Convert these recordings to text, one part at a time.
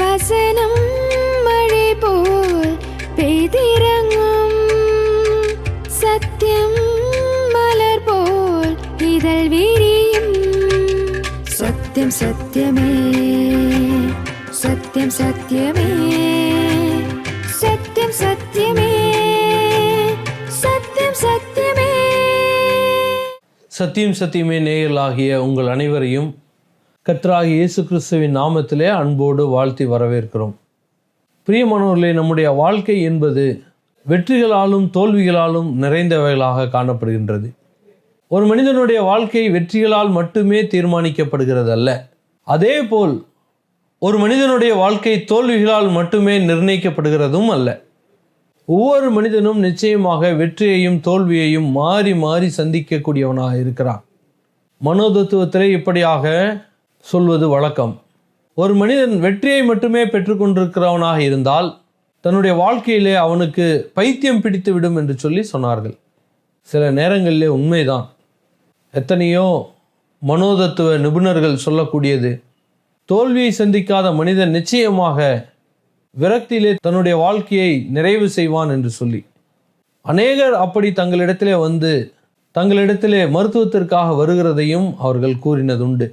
வசனம் மழை போல் பெய்திறங்கும், சத்தியம் மலர் போல் இதழ் விரியும். சத்தியம் சத்தியமே, சத்தியம் சத்தியமே, சத்தியம் சத்தியமே, சத்தியம் சத்தியமே. சத்தியம் சத்தியமே நேயர்களாகிய உங்கள் அனைவரையும் கர்த்தராகிய இயேசு கிறிஸ்துவின் நாமத்திலே அன்போடு வாழ்த்தி வரவேற்கிறோம். பிரியமானவர்களே, நம்முடைய வாழ்க்கை என்பது வெற்றிகளாலும் தோல்விகளாலும் நிறைந்தவைகளாக காணப்படுகின்றது. ஒரு மனிதனுடைய வாழ்க்கை வெற்றிகளால் மட்டுமே தீர்மானிக்கப்படுகிறது அல்ல. அதேபோல் ஒரு மனிதனுடைய வாழ்க்கை தோல்விகளால் மட்டுமே நிர்ணயிக்கப்படுகிறதும் அல்ல. ஒவ்வொரு மனிதனும் நிச்சயமாக வெற்றியையும் தோல்வியையும் மாறி மாறி சந்திக்கக்கூடியவனாக இருக்கிறான். மனோதத்துவத்திலே இப்படியாக சொல்வது வழக்கம். ஒரு மனிதன் வெற்றியை மட்டுமே பெற்றுக்கொண்டிருக்கிறவனாக இருந்தால் தன்னுடைய வாழ்க்கையிலே அவனுக்கு பைத்தியம் பிடித்து விடும் என்று சொல்லி சொன்னார்கள். சில நேரங்களிலே உண்மைதான். எத்தனையோ மனோதத்துவ நிபுணர்கள் சொல்லக்கூடியது, தோல்வியை சந்திக்காத மனிதன் நிச்சயமாக விரக்தியிலே தன்னுடைய வாழ்க்கையை நிறைவு செய்வான் என்று சொல்லி. அநேகர் அப்படி தங்களிடத்திலே மருத்துவத்திற்காக வருகிறதையும் அவர்கள் கூறினதுண்டு.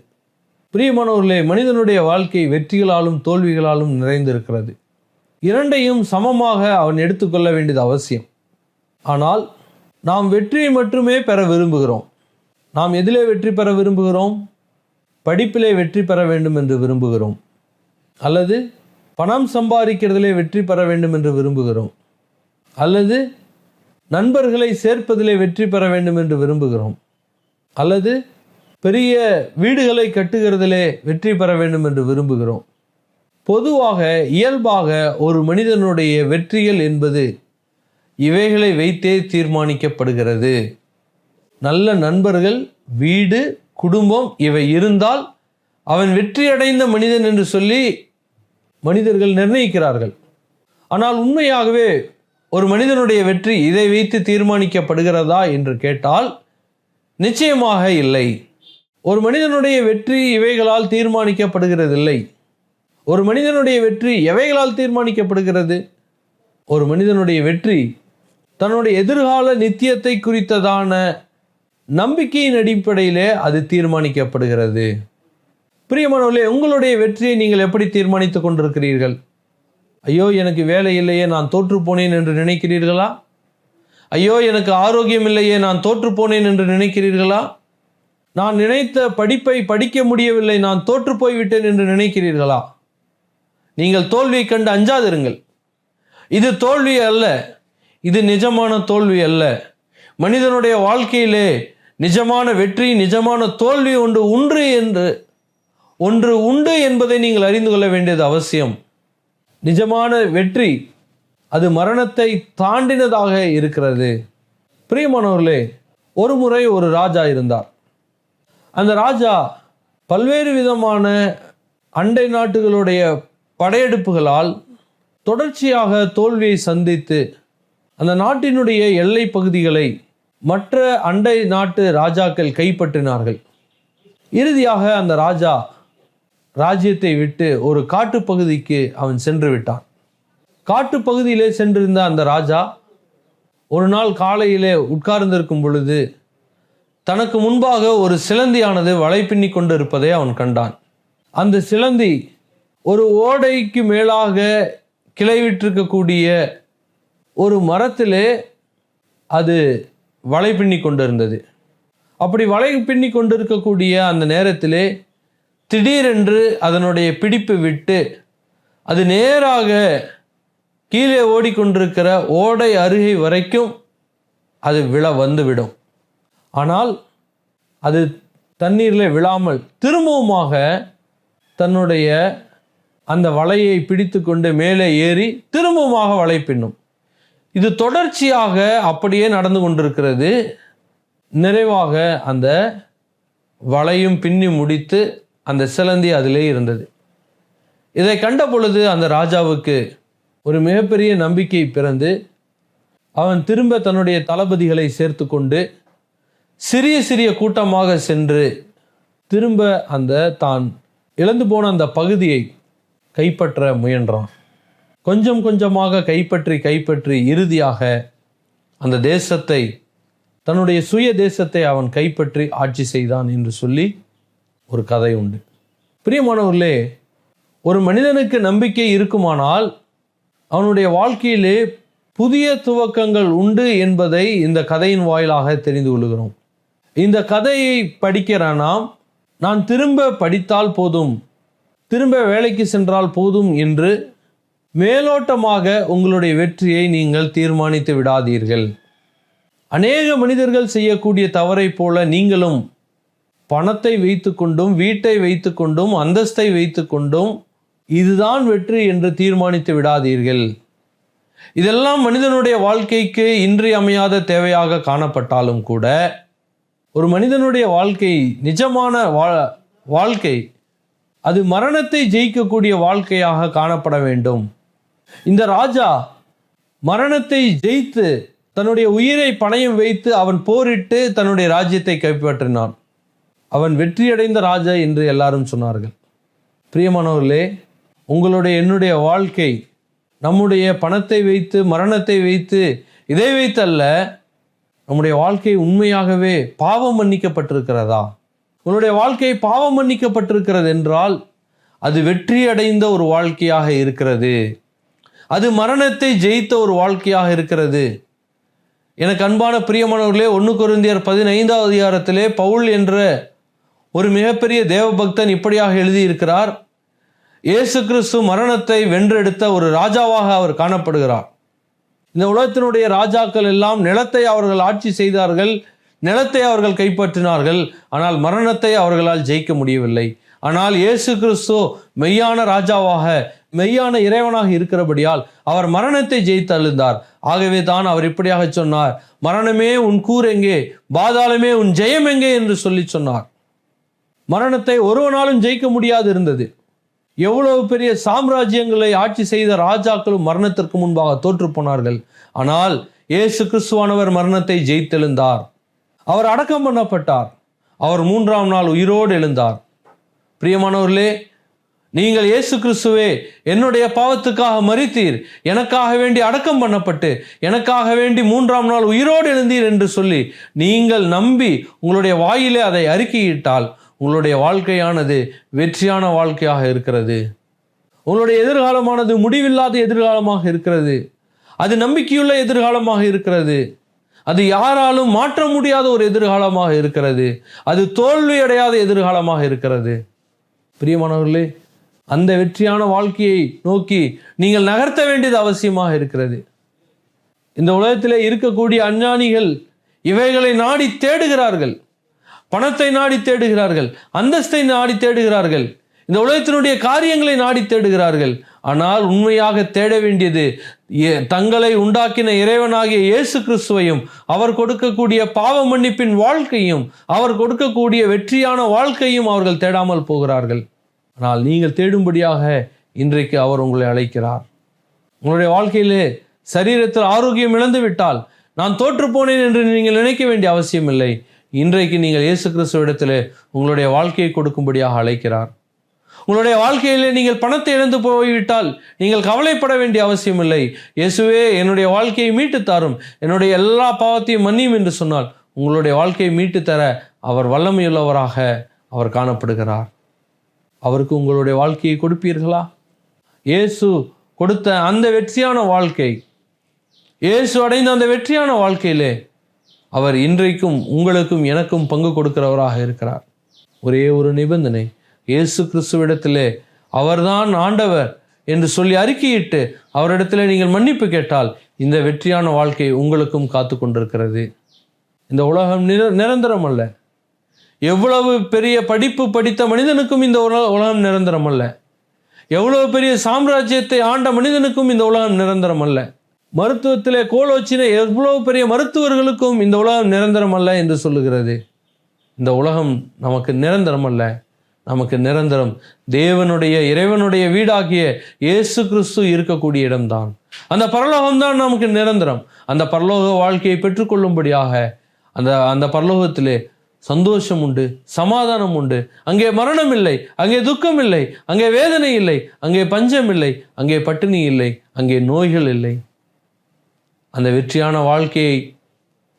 பிரியமானவர்களே, மனிதனுடைய வாழ்க்கை வெற்றிகளாலும் தோல்விகளாலும் நிறைந்திருக்கிறது. இரண்டையும் சமமாக அவன் எடுத்துக்கொள்ள வேண்டியது அவசியம். ஆனால் நாம் வெற்றியை மட்டுமே பெற விரும்புகிறோம். நாம் எதிலே வெற்றி பெற விரும்புகிறோம்? படிப்பிலே வெற்றி பெற வேண்டும் என்று விரும்புகிறோம், அல்லது பணம் சம்பாதிக்கிறதிலே வெற்றி பெற வேண்டும் என்று விரும்புகிறோம், அல்லது நண்பர்களை சேர்ப்பதிலே வெற்றி பெற வேண்டும் என்று விரும்புகிறோம், அல்லது பெரிய வீடுகளை கட்டுகிறதிலே வெற்றி பெற வேண்டும் என்று விரும்புகிறோம். பொதுவாக இயல்பாக ஒரு மனிதனுடைய வெற்றிகள் என்பது இவைகளை வைத்தே தீர்மானிக்கப்படுகிறது. நல்ல நண்பர்கள், வீடு, குடும்பம் இவை இருந்தால் அவன் வெற்றியடைந்த மனிதன் என்று சொல்லி மனிதர்கள் நிர்ணயிக்கிறார்கள். ஆனால் உண்மையாகவே ஒரு மனிதனுடைய வெற்றி இதை வைத்து தீர்மானிக்கப்படுகிறதா என்று கேட்டால் நிச்சயமாக இல்லை. ஒரு மனிதனுடைய வெற்றி இவைகளால் தீர்மானிக்கப்படுகிறதில்லை. ஒரு மனிதனுடைய வெற்றி எவைகளால் தீர்மானிக்கப்படுகிறது? ஒரு மனிதனுடைய வெற்றி தன்னுடைய எதிர்கால நித்தியத்தை குறித்ததான நம்பிக்கையின் அடிப்படையிலே அது தீர்மானிக்கப்படுகிறது. பிரியமானவர்களே, உங்களுடைய வெற்றியை நீங்கள் எப்படி தீர்மானித்து கொண்டிருக்கிறீர்கள்? ஐயோ, எனக்கு வேலை இல்லையே, நான் தோற்று போனேன் என்று நினைக்கிறீர்களா? ஐயோ, எனக்கு ஆரோக்கியம் இல்லையே, நான் தோற்று போனேன் என்று நினைக்கிறீர்களா? நான் நினைத்த படிப்பை படிக்க முடியவில்லை, நான் தோற்று போய்விட்டேன் என்று நினைக்கிறீர்களா? நீங்கள் தோல்வியை கண்டு அஞ்சாதிருங்கள். இது தோல்வி அல்ல, இது நிஜமான தோல்வி அல்ல. மனிதனுடைய வாழ்க்கையிலே நிஜமான வெற்றி, நிஜமான தோல்வி ஒன்று உண்டு என்பதை நீங்கள் அறிந்து கொள்ள வேண்டியது அவசியம். நிஜமான வெற்றி அது மரணத்தை தாண்டினதாக இருக்கிறது. பிரியமானவர்களே, ஒரு முறை ஒரு ராஜா இருந்தார். அந்த ராஜா பல்வேறு விதமான அண்டை நாட்டுகளுடைய படையெடுப்புகளால் தொடர்ச்சியாக தோல்வியை சந்தித்து அந்த நாட்டினுடைய எல்லை பகுதிகளை மற்ற அண்டை நாட்டு ராஜாக்கள் கைப்பற்றினார்கள். இறுதியாக அந்த ராஜா ராஜ்யத்தை விட்டு ஒரு காட்டுப்பகுதிக்கு அவன் சென்று விட்டான். காட்டுப்பகுதியிலே சென்றிருந்த அந்த ராஜா ஒரு நாள் காலையிலே உட்கார்ந்திருக்கும் பொழுது தனக்கு முன்பாக ஒரு சிலந்தியானது வலை பின்னி கொண்டு இருப்பதை அவன் கண்டான். அந்த சிலந்தி ஒரு ஓடைக்கு மேலாக கிளைவிட்டிருக்கக்கூடிய ஒரு மரத்திலே அது வலை பின்னி கொண்டிருந்தது. அப்படி வலை பின்னி கொண்டிருக்கக்கூடிய அந்த நேரத்திலே திடீரென்று அதனுடைய பிடிப்பு விட்டு அது நேராக கீழே ஓடிக்கொண்டிருக்கிற ஓடை அருகே வரைக்கும் அது வந்துவிடும். ஆனால் அது தண்ணீரில் விழாமல் திரும்பவுமாக தன்னுடைய அந்த வலையை பிடித்து கொண்டு மேலே ஏறி திரும்பவுமாக வலை பின்னும். இது தொடர்ச்சியாக அப்படியே நடந்து கொண்டிருக்கிறது. நிறைவாக அந்த வலையும் பின்னி முடித்து அந்த சிலந்தி அதிலே இருந்தது. இதை கண்ட பொழுது அந்த ராஜாவுக்கு ஒரு மிகப்பெரிய நம்பிக்கை பிறந்து அவன் திரும்ப தன்னுடைய தளபதிகளை சேர்த்து கொண்டு சிறிய சிறிய கூட்டமாக சென்று திரும்ப அந்த தான் இழந்து போன அந்த பகுதியை கைப்பற்ற முயன்றான். கொஞ்சம் கொஞ்சமாக கைப்பற்றி இறுதியாக அந்த தேசத்தை, தன்னுடைய சுய தேசத்தை அவன் கைப்பற்றி ஆட்சி செய்தான் என்று சொல்லி ஒரு கதை உண்டு. பிரியமானவர்களே, ஒரு மனிதனுக்கு நம்பிக்கை இருக்குமானால் அவனுடைய வாழ்க்கையிலே புதிய துவக்கங்கள் உண்டு என்பதை இந்த கதையின் வாயிலாக தெரிந்து கொள்கிறோம். இந்த கதையை படிக்கிற நான் திரும்ப படித்தால் போதும், திரும்ப வேலைக்கு சென்றால் போதும் என்று மேலோட்டமாக உங்களுடைய வெற்றியை நீங்கள் தீர்மானித்து விடாதீர்கள். அநேக மனிதர்கள் செய்யக்கூடிய தவறை போல நீங்களும் பணத்தை வைத்து கொண்டும், வீட்டை வைத்து கொண்டும், அந்தஸ்தை வைத்து கொண்டும் இதுதான் வெற்றி என்று தீர்மானித்து விடாதீர்கள். இதெல்லாம் மனிதனுடைய வாழ்க்கைக்கு இன்றியமையாத தேவையாக காணப்பட்டாலும் கூட, ஒரு மனிதனுடைய வாழ்க்கை, நிஜமான வாழ்க்கை, அது மரணத்தை ஜெயிக்கக்கூடிய வாழ்க்கையாக காணப்பட வேண்டும். இந்த ராஜா மரணத்தை ஜெயித்து தன்னுடைய உயிரை பணயம் வைத்து அவன் போரிட்டு தன்னுடைய ராஜ்யத்தை கைப்பற்றினான். அவன் வெற்றியடைந்த ராஜா என்று எல்லாரும் சொன்னார்கள். பிரியமானவர்களே, உங்களுடைய என்னுடைய வாழ்க்கை நம்முடைய பணத்தை வைத்து, மரணத்தை வைத்து, இதை வைத்து அல்ல. நம்முடைய வாழ்க்கை உண்மையாகவே பாவம் மன்னிக்கப்பட்டிருக்கிறதா? உன்னுடைய வாழ்க்கை பாவம் மன்னிக்கப்பட்டிருக்கிறது என்றால் அது வெற்றி அடைந்த ஒரு வாழ்க்கையாக இருக்கிறது. அது மரணத்தை ஜெயித்த ஒரு வாழ்க்கையாக இருக்கிறது. எனக்கு அன்பான பிரியமானவர்களே, 1 கொரிந்தியர் 15வது அதிகாரத்திலே பவுல் என்ற ஒரு மிகப்பெரிய தேவபக்தன் இப்படியாக எழுதியிருக்கிறார். இயேசு கிறிஸ்து மரணத்தை வென்றெடுத்த ஒரு ராஜாவாக அவர் காணப்படுகிறார். இந்த உலகத்தினுடைய ராஜாக்கள் எல்லாம் நிலத்தை அவர்கள் ஆட்சி செய்தார்கள், நிலத்தை அவர்கள் கைப்பற்றினார்கள். ஆனால் மரணத்தை அவர்களால் ஜெயிக்க முடியவில்லை. ஆனால் இயேசு கிறிஸ்து மெய்யான ராஜாவாக, மெய்யான இறைவனாக இருக்கிறபடியால் அவர் மரணத்தை ஜெயித்து அழுந்தார். ஆகவே தான் அவர் இப்படியாக சொன்னார், மரணமே உன் கூர் எங்கே, பாதாளமே உன் ஜெயம் எங்கே என்று சொல்லி சொன்னார். மரணத்தை ஒருவனாலும் ஜெயிக்க முடியாது இருந்தது. எவ்வளவு பெரிய சாம்ராஜ்யங்களை ஆட்சி செய்த ராஜாக்களும் மரணத்திற்கு முன்பாக தோற்று போனார்கள். ஆனால் இயேசு கிறிஸ்துவானவர் மரணத்தை ஜெயித்தெழுந்தார். அவர் அடக்கம் பண்ணப்பட்டார். அவர் 3ஆம் நாள் உயிரோடு எழுந்தார். பிரியமானவர்களே, நீங்கள் இயேசு கிறிஸ்துவே என்னுடைய பாவத்துக்காக மரித்தீர், எனக்காக வேண்டி அடக்கம் பண்ணப்பட்டு, எனக்காக வேண்டி 3ஆம் நாள் உயிரோடு எழுந்தீர் என்று சொல்லி நீங்கள் நம்பி உங்களுடைய வாயிலே அதை அறிக்கையிட்டால் உங்களுடைய வாழ்க்கையானது வெற்றியான வாழ்க்கையாக இருக்கிறது. உங்களுடைய எதிர்காலமானது முடிவில்லாத எதிர்காலமாக இருக்கிறது. அது நம்பிக்கையுள்ள எதிர்காலமாக இருக்கிறது. அது யாராலும் மாற்ற முடியாத ஒரு எதிர்காலமாக இருக்கிறது. அது தோல்வியடையாத எதிர்காலமாக இருக்கிறது. பிரியமானவர்களே, அந்த வெற்றியான வாழ்க்கையை நோக்கி நீங்கள் நகர்த்த வேண்டியது அவசியமாக இருக்கிறது. இந்த உலகத்திலே இருக்கக்கூடிய அஞ்ஞானிகள் இவைகளை நாடி தேடுகிறார்கள். பணத்தை நாடி தேடுகிறார்கள், அந்தஸ்தை நாடி தேடுகிறார்கள், இந்த உலகத்தினுடைய காரியங்களை நாடி தேடுகிறார்கள். ஆனால் உண்மையாக தேட வேண்டியது தங்களை உண்டாக்கின இறைவனாகிய இயேசு கிறிஸ்துவையும், அவர் கொடுக்கக்கூடிய பாவ மன்னிப்பின் வாழ்க்கையும், அவர் கொடுக்கக்கூடிய வெற்றியான வாழ்க்கையும் அவர்கள் தேடாமல் போகிறார்கள். ஆனால் நீங்கள் தேடும்படியாக இன்றைக்கு அவர் உங்களை அழைக்கிறார். உங்களுடைய வாழ்க்கையிலே சரீரத்தில் ஆரோக்கியம் இழந்து விட்டால் நான் தோற்று போனேன் என்று நீங்கள் நினைக்க வேண்டிய அவசியம் இல்லை. இன்றைக்கு நீங்கள் இயேசு கிறிஸ்துவிடத்திலே உங்களுடைய வாழ்க்கையை கொடுக்கும்படியாக அழைக்கிறார். உங்களுடைய வாழ்க்கையிலே நீங்கள் பணத்தை இழந்து போய்விட்டால் நீங்கள் கவலைப்பட வேண்டிய அவசியம் இல்லை. இயேசுவே என்னுடைய வாழ்க்கையை மீட்டு தாரும், என்னுடைய எல்லா பாவத்தையும் மன்னியும் என்று சொன்னால் உங்களுடைய வாழ்க்கையை மீட்டு தர அவர் வல்லமையுள்ளவராக அவர் காணப்படுகிறார். அவருக்கு உங்களுடைய வாழ்க்கையை கொடுப்பீர்களா? இயேசு கொடுத்த அந்த வெற்றியான வாழ்க்கை, இயேசு அடைந்த அந்த வெற்றியான வாழ்க்கையிலே அவர் இன்றைக்கும் உங்களுக்கும் எனக்கும் பங்கு கொடுக்கிறவராக இருக்கிறார். ஒரே ஒரு நிபந்தனை, இயேசு கிறிஸ்துவிடத்திலே அவர்தான் ஆண்டவர் என்று சொல்லி அறிக்கையிட்டு அவரிடத்திலே நீங்கள் மன்னிப்பு கேட்டால் இந்த வெற்றியான வாழ்க்கை உங்களுக்கும் காத்து கொண்டிருக்கிறது. இந்த உலகம் நிரந்தரம் அல்ல. எவ்வளவு பெரிய படிப்பு படித்த மனிதனுக்கும் இந்த உலகம் நிரந்தரம் அல்ல. எவ்வளவு பெரிய சாம்ராஜ்யத்தை ஆண்ட மனிதனுக்கும் இந்த உலகம் நிரந்தரம் அல்ல. மருத்துவத்திலே கோலோச்சின எவ்வளவு பெரிய மருத்துவர்களுக்கும் இந்த உலகம் நிரந்தரம் அல்ல என்று சொல்லுகிறது. இந்த உலகம் நமக்கு நிரந்தரம் அல்ல. நமக்கு நிரந்தரம் தேவனுடைய இறைவனுடைய வீடாகிய இயேசு கிறிஸ்து இருக்கக்கூடிய இடம்தான். அந்த பரலோகம்தான் நமக்கு நிரந்தரம். அந்த பரலோக வாழ்க்கையை பெற்றுக்கொள்ளும்படியாக அந்த பரலோகத்திலே சந்தோஷம் உண்டு, சமாதானம் உண்டு. அங்கே மரணம் இல்லை, அங்கே துக்கம் இல்லை, அங்கே வேதனை இல்லை, அங்கே பஞ்சம் இல்லை, அங்கே பட்டினி இல்லை, அங்கே நோய்கள் இல்லை. அந்த வெற்றியான வாழ்க்கையை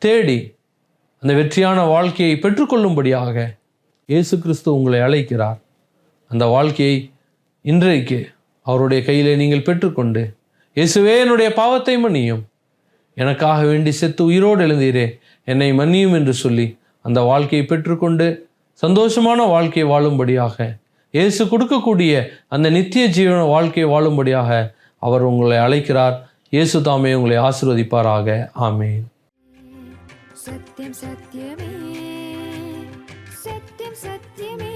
தேடி அந்த வெற்றியான வாழ்க்கையை பெற்றுக்கொள்ளும்படியாக இயேசு கிறிஸ்து உங்களை அழைக்கிறார். அந்த வாழ்க்கையை இன்றைக்கு அவருடைய கையிலே நீங்கள் பெற்றுக்கொண்டு, இயேசுவே என்னுடைய பாவத்தை மன்னியும், எனக்காக வேண்டி செத்து உயிரோடு எழுந்தீரே, என்னை மன்னியும் என்று சொல்லி அந்த வாழ்க்கையை பெற்றுக்கொண்டு சந்தோஷமான வாழ்க்கையை வாழும்படியாக, இயேசு கொடுக்கக்கூடிய அந்த நித்திய ஜீவன வாழ்க்கையை வாழும்படியாக அவர் உங்களை அழைக்கிறார். இயேசு தாமே உங்களை ஆசீர்வதிப்பாராக. ஆமென். சத்யம் சத்யமே, சத்யம் சத்யமே.